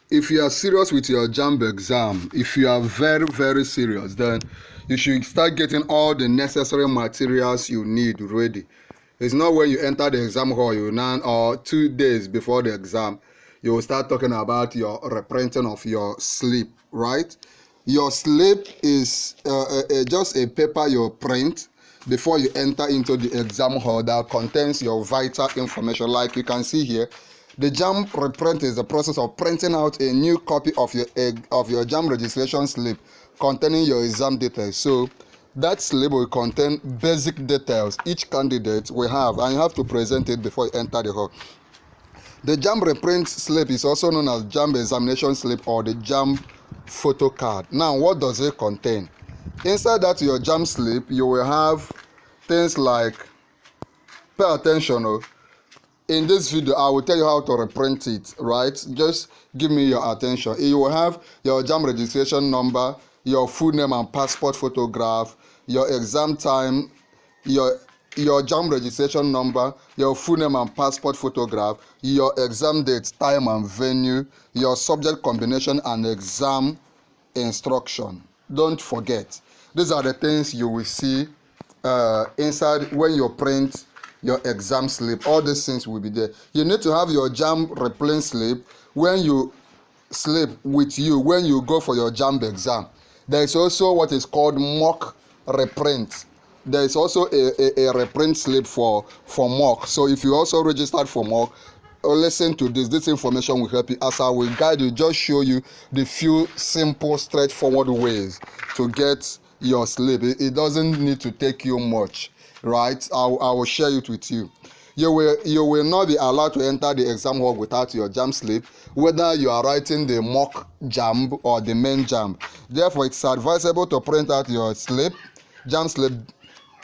if you are serious with your JAMB exam, if you are very, very serious, then you should start getting all the necessary materials you need ready. It's not when you enter the exam hall, you now, or 2 days before the exam, you will start talking about your reprinting of your slip, right? Your slip is just a paper you print before you enter into the exam hall that contains your vital information. Like you can see here, the JAMB reprint is the process of printing out a new copy of your JAMB registration slip containing your exam details. So that slip will contain basic details each candidate will have, and you have to present it before you enter the hall. The JAMB reprint slip is also known as JAMB examination slip or the JAMB photo card. Now, what does it contain? Inside that your JAMB slip, you will have things like, pay attention. In this video, I will tell you how to reprint it, right? Just give me your attention. You will have your JAMB registration number, your full name and passport photograph, your exam time, your JAMB registration number, your full name and passport photograph, your exam date, time and venue, your subject combination and exam instruction. Don't forget, these are the things you will see inside when you print your exam slip. All these things will be there. You need to have your JAMB reprint slip when you slip with you when you go for your JAMB exam. There is also what is called mock reprint. There is also a reprint slip for mock. So if you also registered for mock, listen to this information will help you as I will guide you, just show you the few simple straightforward ways to get your slip. It doesn't need to take you much, right? I will share it with you. You will not be allowed to enter the exam hall without your JAMB slip, whether you are writing the mock JAMB or the main JAMB. Therefore, it's advisable to print out your slip, JAMB slip,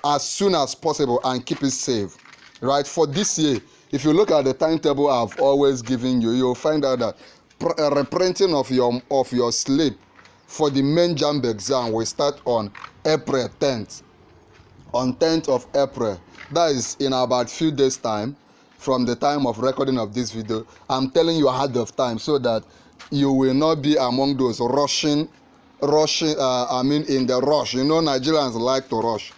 as soon as possible and keep it safe, right? For this year, if you look at the timetable I've always given you, you'll find out that reprinting of your slip for the main JAMB exam will start on April 10th. On 10th of April, that is in about few days time from the time of recording of this video. I'm telling you ahead of time so that you will not be among those rushing in the rush. You know, Nigerians like to rush.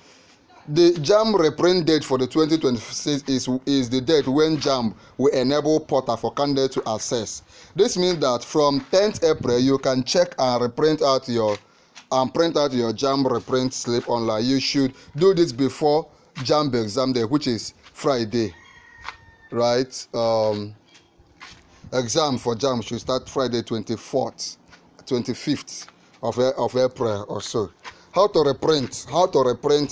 The JAMB reprint date for the 2026 is the date when JAMB will enable portal for candidates to access. This means that from 10th April, you can check and print out your JAMB reprint slip online. You should do this before JAMB exam day, which is Friday, right? Exam for JAMB should start Friday 25th of April or so. How to reprint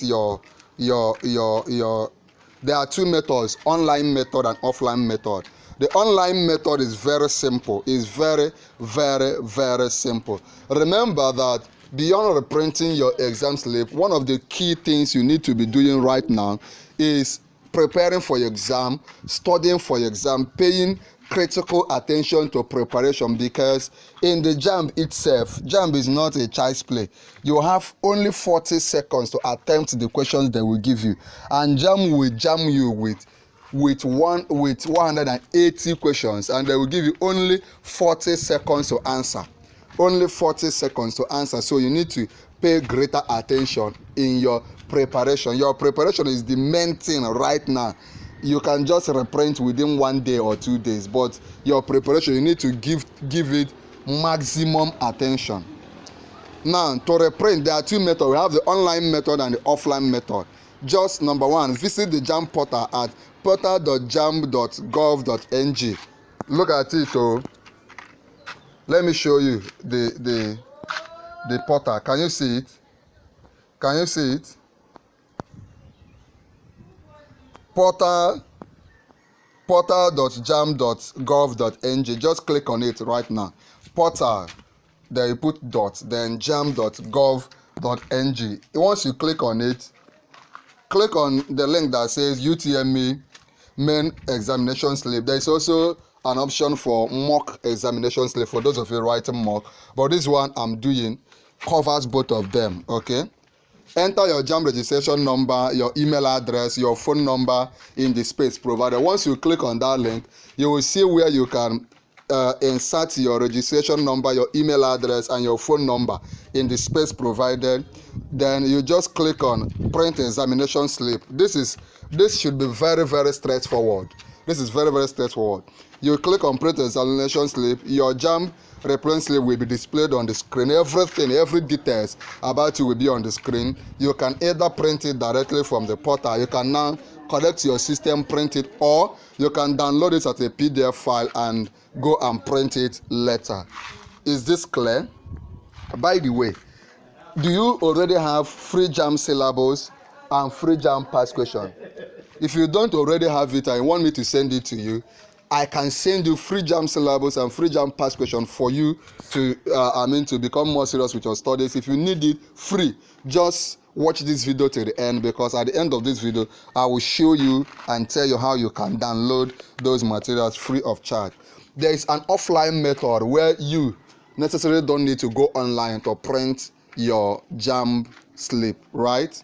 your there are two methods, online method and offline method. The online method is very simple. It's very, very, very simple. Remember that beyond reprinting your exam slip, one of the key things you need to be doing right now is preparing for your exam, studying for your exam, paying critical attention to preparation, because in the JAMB itself, JAMB is not a child's play. You have only 40 seconds to attempt the questions they will give you, and JAMB will jam you with 180 questions, and they will give you only 40 seconds to answer. Only 40 seconds to answer. So you need to pay greater attention in your preparation. Your preparation is the main thing right now. You can just reprint within 1 day or 2 days, but your preparation, you need to give it maximum attention. Now, to reprint, there are two methods. We have the online method and the offline method. Just number one, visit the JAMB portal at portal.jamb.gov.ng. Look at it. Let me show you the portal. Can you see it? Can you see it? portal.jamb.gov.ng. Just click on it right now. Portal, then you put dot, then jamb.gov.ng. Once you click on it, click on the link that says UTME main examination slip. There is also an option for mock examination slip for those of you writing mock, but this one I'm doing covers both of them. Okay, enter your JAMB registration number, your email address, your phone number in the space provided. Once you click on that link, you will see where you can insert your registration number, your email address, and your phone number in the space provided. Then you just click on print examination slip. This should be very, very straightforward. This is very, very straightforward. You click on print examination slip. Your JAMB reprint slip will be displayed on the screen. Everything, every details about you will be on the screen. You can either print it directly from the portal. You can now connect to your system, print it, or you can download it as a PDF file and go and print it later. Is this clear? By the way, do you already have free JAMB syllabus and free JAMB past question? If you don't already have it and you want me to send it to you, I can send you free JAMB syllabus and free JAMB past question for you to to become more serious with your studies. If you need it free, just watch this video to the end, because at the end of this video I will show you and tell you how you can download those materials free of charge. There is an offline method where you necessarily don't need to go online to print your JAMB slip, right?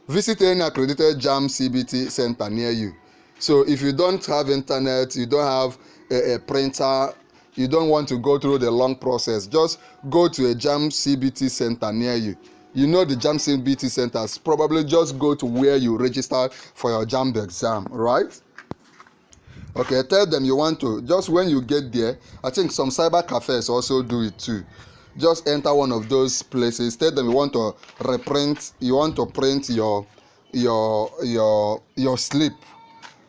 Visit any accredited JAMB CBT center near you. So if you don't have internet, you don't have a printer, you don't want to go through the long process, just go to a JAMB CBT center near you. You know the JAMB CBT centers, probably just go to where you registered for your JAMB exam, right? Okay, tell them you want to. Just when you get there, I think some cyber cafes also do it too. Just enter one of those places. Tell them you want to reprint. You want to print your slip.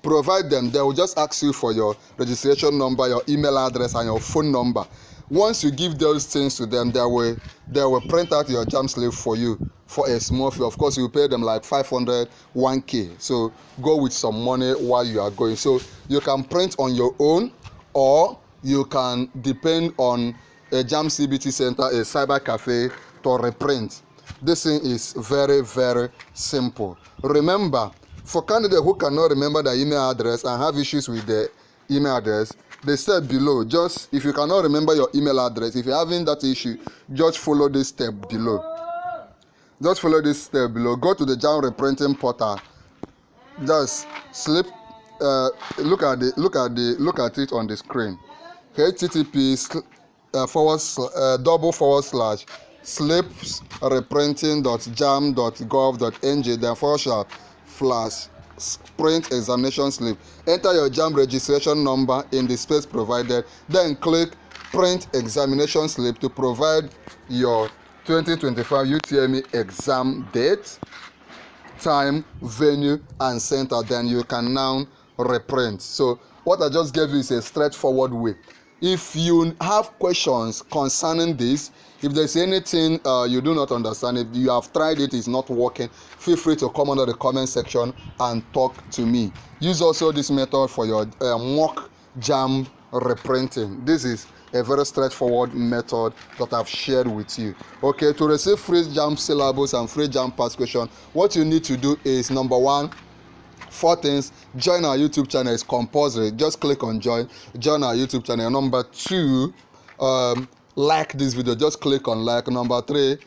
Provide them. They will just ask you for your registration number, your email address, and your phone number. Once you give those things to them, they will print out your JAMB slip for you for a small fee. Of course, you pay them like 500, 1K. So go with some money while you are going. So you can print on your own, or you can depend on a JAMB CBT center, a cyber cafe, to reprint. This thing is very, very simple. Remember, for candidates who cannot remember their email address and have issues with the email address, they said below, just if you cannot remember your email address, if you're having that issue, just follow this step below. Just follow this step below. Go to the JAMB reprinting portal. Just look at it on the screen. http://slipsreprinting.jamb.gov.ng then / print examination slip. Enter your JAMB registration number in the space provided, then click print examination slip to provide your 2025 UTME exam date, time, venue, and center. Then you can now reprint. So what I just gave you is a straightforward way. If you have questions concerning this, if there's anything you do not understand, if you have tried it, it's not working, feel free to come under the comment section and talk to me. Use also this method for your mock JAMB reprinting. This is a very straightforward method that I've shared with you. Okay, to receive free JAMB syllabus and free JAMB past question, what you need to do is, number one, 4 things. Join our YouTube channel. Is compulsory. Just click on join our YouTube channel. Number 2, like this video. Just click on like. Number 3,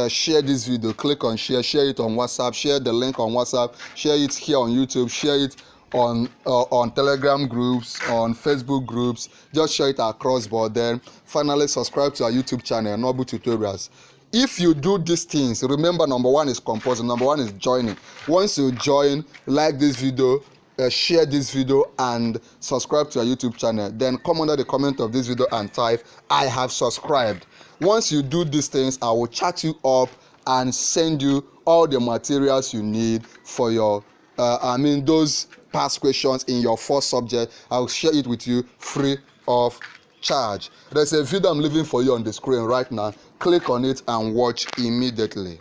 share this video. Click on share it on WhatsApp, share the link on WhatsApp, share it here on YouTube, share it on Telegram groups, on Facebook groups. Just share it across board. Then finally subscribe to our YouTube channel, Noble Tutorials. If you do these things, remember, number 1 is composing, number 1 is joining. Once you join, like this video, share this video, and subscribe to our YouTube channel, then come under the comment of this video and type I have subscribed. Once you do these things, I will chat you up and send you all the materials you need for your those past questions in your 4 subject. I will share it with you free of charge. There's a video I'm leaving for you on the screen right now. Click on it and watch immediately.